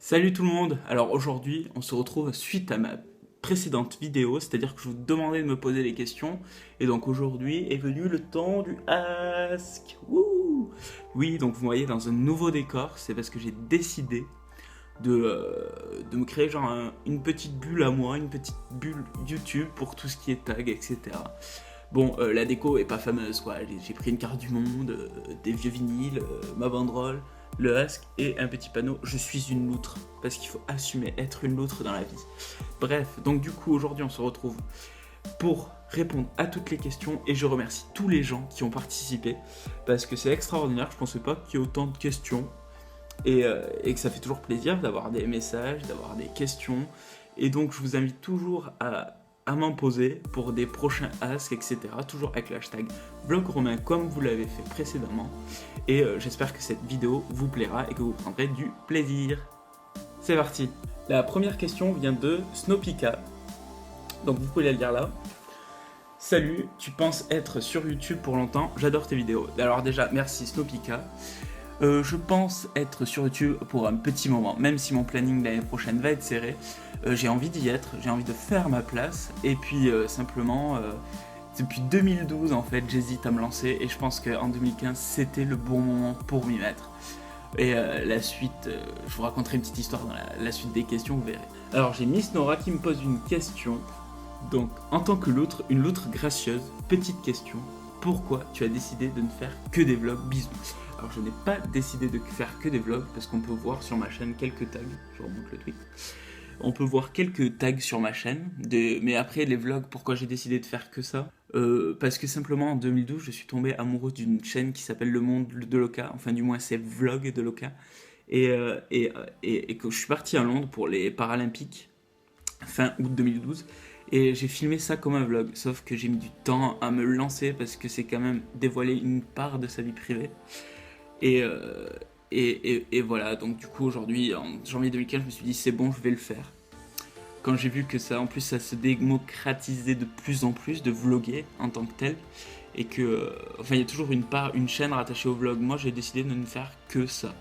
Salut tout le monde. Alors aujourd'hui, on se retrouve suite à ma précédente vidéo, c'est-à-dire que je vous demandais de me poser des questions, et donc aujourd'hui est venu le temps du Ask. Wouh. Oui, donc vous me voyez dans un nouveau décor, c'est parce que j'ai décidé de me créer genre une petite bulle à moi, une petite bulle YouTube pour tout ce qui est tag, etc. Bon, la déco est pas fameuse quoi, j'ai pris une carte du monde, des vieux vinyles, ma banderole, le Ask et un petit panneau je suis une loutre, parce qu'il faut assumer être une loutre dans la vie. Bref, donc du coup aujourd'hui on se retrouve pour répondre à toutes les questions et je remercie tous les gens qui ont participé parce que c'est extraordinaire, je pensais pas qu'il y ait autant de questions et que ça fait toujours plaisir d'avoir des messages, d'avoir des questions, et donc je vous invite toujours à m'en poser pour des prochains asks, etc. Toujours avec le hashtag vlogromain comme vous l'avez fait précédemment. Et j'espère que cette vidéo vous plaira et que vous prendrez du plaisir. C'est parti. La première question vient de Snowpika. Donc vous pouvez la lire là. Salut, tu penses être sur YouTube pour longtemps? J'adore tes vidéos. Alors déjà, merci Snowpika. Je pense être sur YouTube pour un petit moment, même si mon planning l'année prochaine va être serré. J'ai envie d'y être, j'ai envie de faire ma place, et puis simplement, depuis 2012 en fait, j'hésite à me lancer, et je pense qu'en 2015 c'était le bon moment pour m'y mettre. Et la suite, je vous raconterai une petite histoire dans la suite des questions, vous verrez. Alors j'ai Miss Nora qui me pose une question. Donc, en tant que loutre, une loutre gracieuse, petite question, pourquoi tu as décidé de ne faire que des vlogs? Bisous. Alors je n'ai pas décidé de faire que des vlogs parce qu'on peut voir sur ma chaîne quelques tags, je remonte le tweet, on peut voir quelques tags sur ma chaîne, mais après les vlogs, pourquoi j'ai décidé de faire que ça? Parce que simplement en 2012 je suis tombé amoureux d'une chaîne qui s'appelle Le Monde de Loca, enfin du moins c'est Vlog de Loca, et que je suis parti à Londres pour les Paralympiques fin août 2012. Et j'ai filmé ça comme un vlog, sauf que j'ai mis du temps à me lancer parce que c'est quand même dévoiler une part de sa vie privée. Et voilà, donc du coup aujourd'hui, en janvier 2015, je me suis dit c'est bon, je vais le faire. Quand j'ai vu que ça, en plus, ça se démocratisait de plus en plus de vloguer en tant que tel, et que, enfin, il y a toujours une chaîne rattachée au vlog. Moi, j'ai décidé de ne faire que ça.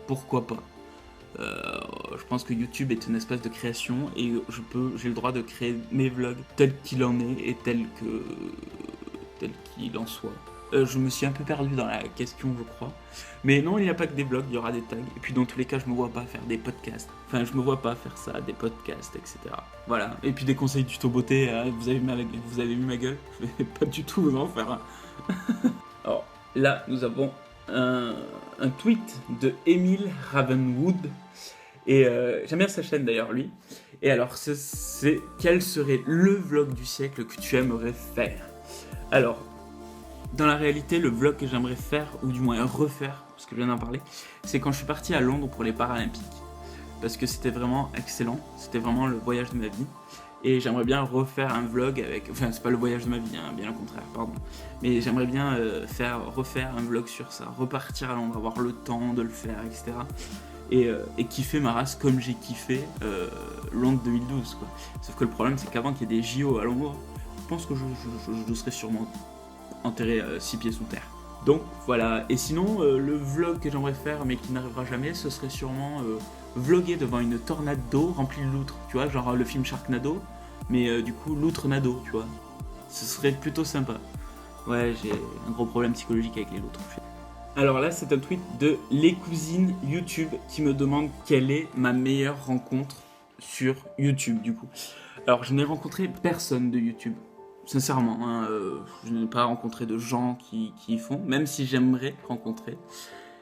Pourquoi pas? Je pense que YouTube est un espace de création et j'ai le droit de créer mes vlogs tel qu'il en est et tel qu'il en soit. Je me suis un peu perdu dans la question, je crois. Mais non, il n'y a pas que des vlogs, il y aura des tags. Et puis dans tous les cas, je me vois pas faire des podcasts. Enfin, je me vois pas faire ça, des podcasts, etc. Voilà. Et puis des conseils tuto beauté, vous avez vu ma gueule? Je vais pas du tout vous en faire un. Alors là, nous avons un tweet de Emile Ravenwood. Et j'aime bien sa chaîne d'ailleurs, lui. Et alors, c'est quel serait le vlog du siècle que tu aimerais faire? Alors, dans la réalité, le vlog que j'aimerais faire, ou du moins refaire, parce que je viens d'en parler, c'est quand je suis parti à Londres pour les Paralympiques. Parce que c'était vraiment excellent, c'était vraiment le voyage de ma vie. Et j'aimerais bien refaire un vlog avec... Enfin, c'est pas le voyage de ma vie, hein, bien au contraire, pardon. Mais j'aimerais bien refaire un vlog sur ça, repartir à Londres, avoir le temps de le faire, etc. Et kiffer ma race comme j'ai kiffé Londres 2012, quoi. Sauf que le problème, c'est qu'avant qu'il y ait des JO à Londres, je pense que je serais sûrement enterré 6 pieds sous terre. Donc voilà, et sinon le vlog que j'aimerais faire mais qui n'arrivera jamais, ce serait sûrement vloguer devant une tornade d'eau remplie de loutres, tu vois, genre le film Sharknado, mais du coup loutre-nado, tu vois. Ce serait plutôt sympa. Ouais, j'ai un gros problème psychologique avec les loutres. Alors là, c'est un tweet de Les Cousines YouTube qui me demande quelle est ma meilleure rencontre sur YouTube du coup. Alors je n'ai rencontré personne de YouTube. Sincèrement, hein, je n'ai pas rencontré de gens qui y font, même si j'aimerais rencontrer,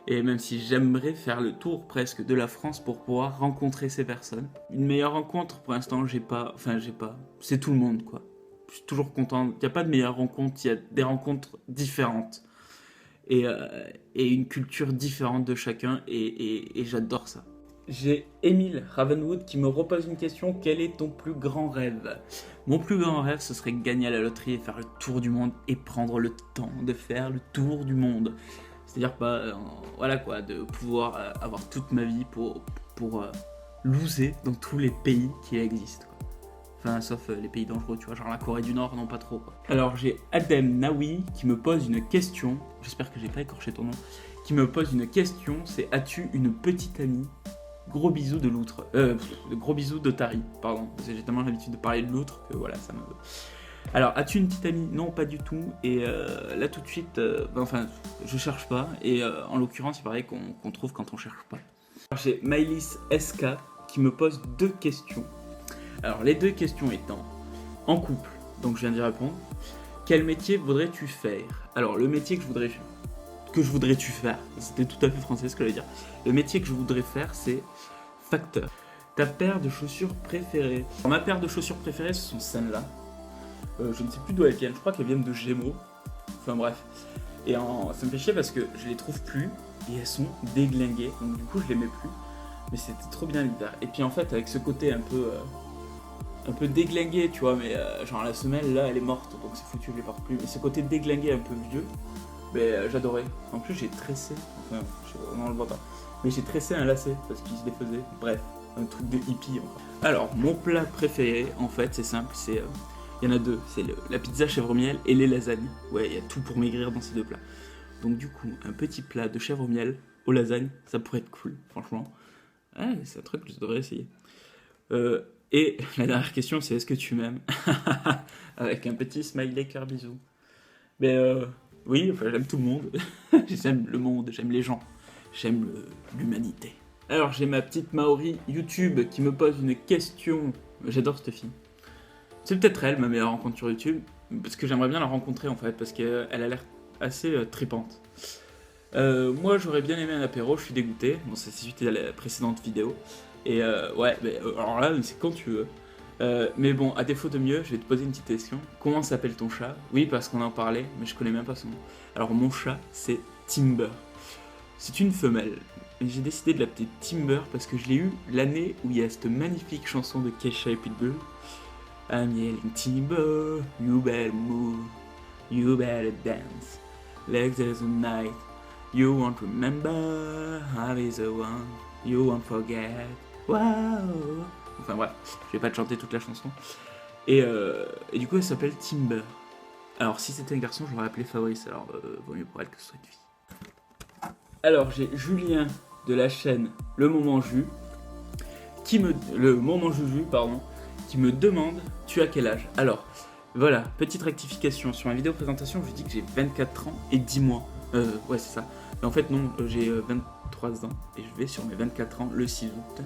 et même si j'aimerais faire le tour presque de la France pour pouvoir rencontrer ces personnes. Une meilleure rencontre, pour l'instant, j'ai pas, c'est tout le monde, quoi. Je suis toujours content, il n'y a pas de meilleure rencontre, il y a des rencontres différentes, et une culture différente de chacun, et j'adore ça. J'ai Emile Ravenwood qui me repose une question. Quel est ton plus grand rêve? Mon plus grand rêve, ce serait gagner à la loterie et faire le tour du monde et prendre le temps de faire le tour du monde. C'est-à-dire pas, voilà quoi, de pouvoir avoir toute ma vie pour loser dans tous les pays qui existent, quoi. Enfin, sauf les pays dangereux, tu vois, genre la Corée du Nord, non pas trop, quoi. Alors j'ai Adem Nawi qui me pose une question. J'espère que j'ai pas écorché ton nom. Qui me pose une question, c'est: as-tu une petite amie Gros bisous de l'outre. Gros bisous de Tari, pardon. Parce que j'ai tellement l'habitude de parler de l'outre que voilà, ça me... Alors, as-tu une petite amie? Non, pas du tout. Et là, tout de suite, enfin, je cherche pas. Et en l'occurrence, il paraît qu'on trouve quand on cherche pas. Alors, j'ai Mylis SK qui me pose 2 questions. Alors, les 2 questions étant en couple, donc je viens d'y répondre. Quel métier voudrais-tu faire? Alors, le métier que je voudrais-tu faire? C'était tout à fait français ce que je voulais dire. Le métier que je voudrais faire, c'est facteur. Ta paire de chaussures préférée? Alors, ma paire de chaussures préférées, ce sont celles-là. Je ne sais plus d'où elles viennent, je crois qu'elles viennent de Gémeaux. Enfin bref. Et ça me fait chier parce que je les trouve plus et elles sont déglinguées. Donc du coup je les mets plus. Mais c'était trop bien l'hiver. Et puis en fait avec ce côté un peu déglingué, tu vois, mais genre la semelle là elle est morte donc c'est foutu, je les porte plus. Mais ce côté déglingué un peu vieux, j'adorais. En plus j'ai tressé, enfin on le voit pas. Mais j'ai tressé un lacet parce qu'il se défaisait. Bref, un truc de hippie encore. Alors mon plat préféré en fait c'est simple, c'est... Il y en a 2, c'est la pizza chèvre miel et les lasagnes. Ouais, il y a tout pour maigrir dans ces 2 plats. Donc du coup, un petit plat de chèvre miel aux lasagnes, ça pourrait être cool, franchement. Ouais, c'est un truc que je devrais essayer. Et la dernière question, c'est est-ce que tu m'aimes? Avec un petit smiley cœur bisou. Mais oui, enfin j'aime tout le monde. J'aime le monde, j'aime les gens, j'aime l'humanité. Alors j'ai ma petite Maori YouTube qui me pose une question. J'adore cette fille. C'est peut-être elle, ma meilleure rencontre sur YouTube, parce que j'aimerais bien la rencontrer en fait, parce qu'elle a l'air assez tripante. Moi j'aurais bien aimé un apéro, je suis dégoûté, bon ça c'est suite à la précédente vidéo, et ouais, alors là c'est quand tu veux. Mais bon, à défaut de mieux, je vais te poser une petite question. Comment s'appelle ton chat? Oui, parce qu'on en parlait, mais je connais même pas son nom. Alors mon chat, c'est Timber. C'est une femelle. J'ai décidé de l'appeler Timber parce que je l'ai eu l'année où il y a cette magnifique chanson de Kesha et Pitbull. I'm yelling Timber, you better move, you better dance, like there's a night, you won't remember, I is the one, you won't forget, wow. Enfin bref, je vais pas te chanter toute la chanson. Et du coup elle s'appelle Timber. Alors si c'était un garçon, j'aurais appelé Fabrice, alors vaut mieux pour elle que ce soit une fille. Alors j'ai Julien de la chaîne Le Moment Jus, Le Moment Juju, pardon, qui me demande tu as quel âge? Alors voilà, petite rectification sur ma vidéo présentation, je dis que j'ai 24 ans et 10 mois. Ouais c'est ça. Mais en fait non, j'ai 23 ans et je vais sur mes 24 ans le 6 août.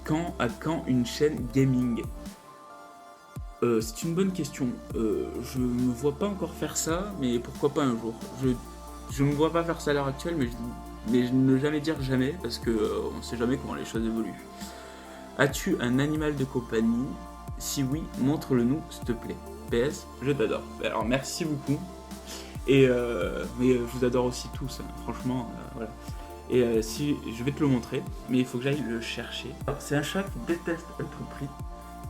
Quand une chaîne gaming? C'est une bonne question. Je me vois pas encore faire ça, mais pourquoi pas un jour. Je me vois pas faire ça à l'heure actuelle, mais je ne jamais dire jamais parce que on sait jamais comment les choses évoluent. As-tu un animal de compagnie? Si oui, montre-le nous, s'il te plaît. PS, je t'adore. Alors merci beaucoup. Et mais je vous adore aussi tous, hein, franchement, voilà. Et si je vais te le montrer, mais il faut que j'aille le chercher. C'est un chat qui déteste être pris.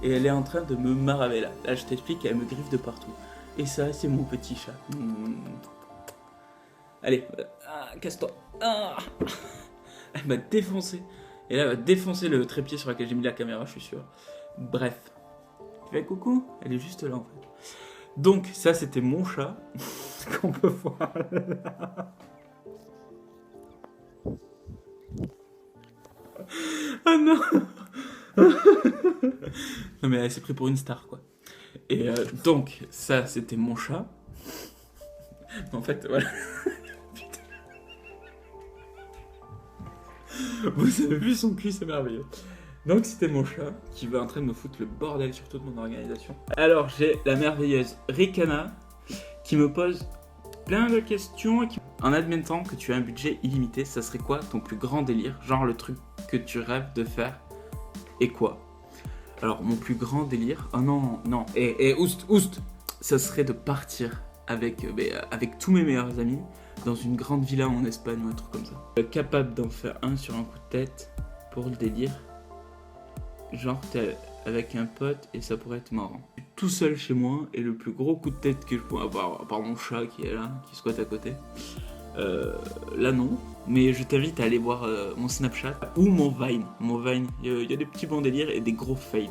Et elle est en train de me maraver là. Là, je t'explique, elle me griffe de partout. Et ça, c'est mon petit chat. Allez, casse-toi. Elle m'a défoncé. Et là, elle va défoncer le trépied sur lequel j'ai mis la caméra, je suis sûr. Bref. Tu fais coucou? Elle est juste là, en fait. Donc, ça, c'était mon chat. Qu'on peut voir là. Ah non. Non, mais elle s'est pris pour une star, quoi. Et donc, ça, c'était mon chat. En fait, voilà. Vous avez vu son cul, c'est merveilleux. Donc c'était mon chat qui va en train de me foutre le bordel sur toute mon organisation. Alors j'ai la merveilleuse Ricana qui me pose plein de questions. En admettant que tu as un budget illimité, ça serait quoi ton plus grand délire? Genre le truc que tu rêves de faire et quoi? Alors mon plus grand délire... Oh non, non, oust, ça serait de partir avec tous mes meilleurs amis dans une grande villa en Espagne ou un truc comme ça. Capable d'en faire un sur un coup de tête pour le délire. Genre t'es avec un pote et ça pourrait être marrant. Tout seul chez moi et le plus gros coup de tête que je pourrais avoir, à part mon chat qui est là, qui squatte à côté. Là non, mais je t'invite à aller voir mon Snapchat ou mon Vine. Mon Vine, il y a des petits bons délires et des gros fails.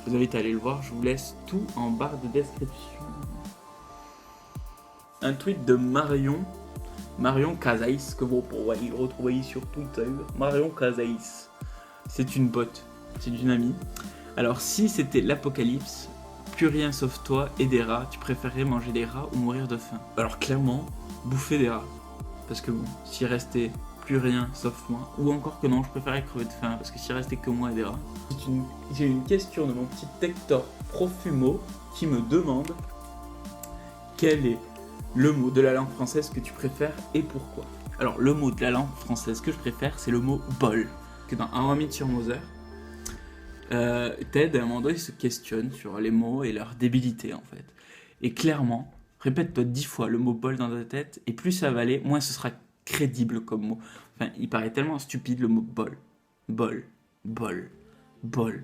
Je vous invite à aller le voir, je vous laisse tout en barre de description. Un tweet de Marion Marion Casaïs, que vous pourrez le retrouver sur Twitter. Marion Casaïs. C'est une botte, c'est une amie. Alors, si c'était l'apocalypse, plus rien sauf toi et des rats, tu préférerais manger des rats ou mourir de faim? Alors, clairement, bouffer des rats. Parce que bon, s'il restait plus rien sauf moi, ou encore que non, je préférais crever de faim, parce que s'il restait que moi et des rats. J'ai une question de mon petit Hector Profumo qui me demande quel est le mot de la langue française que tu préfères et pourquoi. Alors, le mot de la langue française que je préfère, c'est le mot bol. Que dans Un Mythe sur Mother, Ted, à un moment donné, il se questionne sur les mots et leur débilité, en fait. Et clairement, répète-toi 10 fois le mot bol dans ta tête, et plus ça va aller, moins ce sera crédible comme mot. Enfin, il paraît tellement stupide le mot bol. Bol, bol, bol,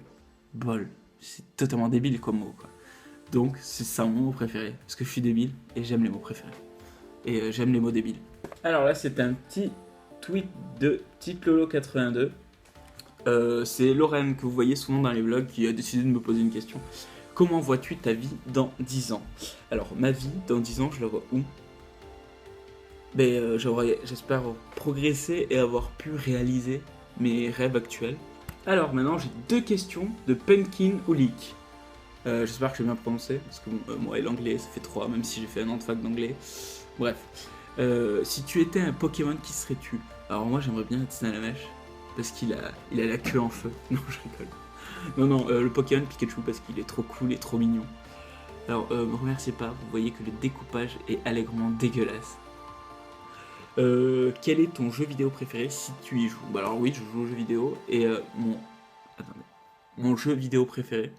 bol. C'est totalement débile comme mot, quoi. Donc, c'est ça mon mot préféré, parce que je suis débile et j'aime les mots préférés. Et j'aime les mots débiles. Alors là, c'est un petit tweet de Titlolo82. C'est Lorraine que vous voyez souvent dans les vlogs qui a décidé de me poser une question. Comment vois-tu ta vie dans 10 ans? Alors, ma vie dans 10 ans, je la vois où? J'espère progresser et avoir pu réaliser mes rêves actuels. Alors maintenant, j'ai 2 questions de Penkin Ulik. J'espère que je vais bien prononcer, parce que moi et l'anglais, ça fait 3, même si j'ai fait un an de fac d'anglais. Bref. Si tu étais un Pokémon, qui serais-tu? Alors moi, j'aimerais bien être Snalamèche, parce qu'il a la queue en feu. Non, je rigole. Non, le Pokémon Pikachu, parce qu'il est trop cool et trop mignon. Alors, me remerciez pas, vous voyez que le découpage est allègrement dégueulasse. Quel est ton jeu vidéo préféré si tu y joues? Bah alors oui, je joue aux jeux vidéo, et mon jeu vidéo préféré,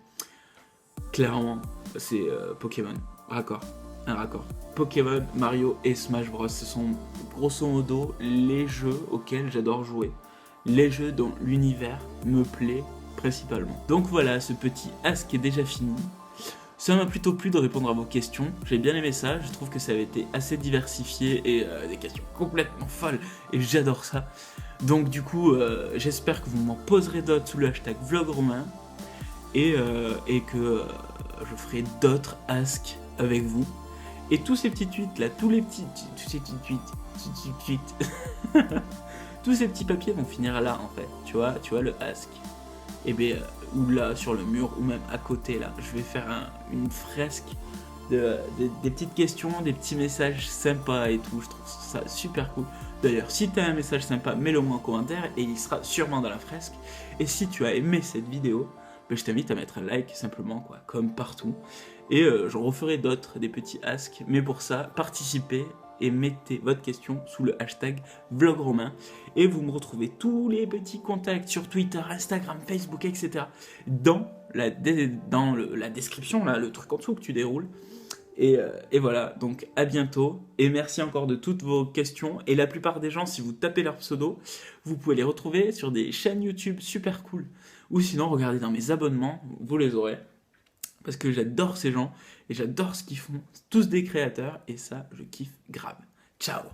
clairement, c'est Pokémon. Un raccord. Pokémon, Mario et Smash Bros. Ce sont grosso modo les jeux auxquels j'adore jouer. Les jeux dont l'univers me plaît principalement. Donc voilà, ce petit ask est déjà fini. Ça m'a plutôt plu de répondre à vos questions. J'ai bien aimé ça, je trouve que ça avait été assez diversifié et des questions complètement folles. Et j'adore ça. Donc du coup, j'espère que vous m'en poserez d'autres sous le hashtag vlogromain. Et que je ferai d'autres asks avec vous. Et tous ces petits tweets là, tous ces petits papiers vont finir là en fait. Tu vois le ask. Et bien, ou là sur le mur, ou même à côté là, je vais faire une fresque des petites questions, des petits messages sympas et tout. Je trouve ça super cool. D'ailleurs, si tu as un message sympa, mets-le moi en commentaire et il sera sûrement dans la fresque. Et si tu as aimé cette vidéo, je t'invite à mettre un like simplement, quoi, comme partout. Et j'en referai d'autres, des petits asks. Mais pour ça, participez et mettez votre question sous le hashtag vlogromain. Et vous me retrouvez tous les petits contacts sur Twitter, Instagram, Facebook, etc. dans la description, là, le truc en dessous que tu déroules. Et voilà, donc à bientôt. Et merci encore de toutes vos questions. Et la plupart des gens, si vous tapez leur pseudo, vous pouvez les retrouver sur des chaînes YouTube super cool. Ou sinon, regardez dans mes abonnements, vous les aurez. Parce que j'adore ces gens et j'adore ce qu'ils font. C'est tous des créateurs et ça, je kiffe grave. Ciao!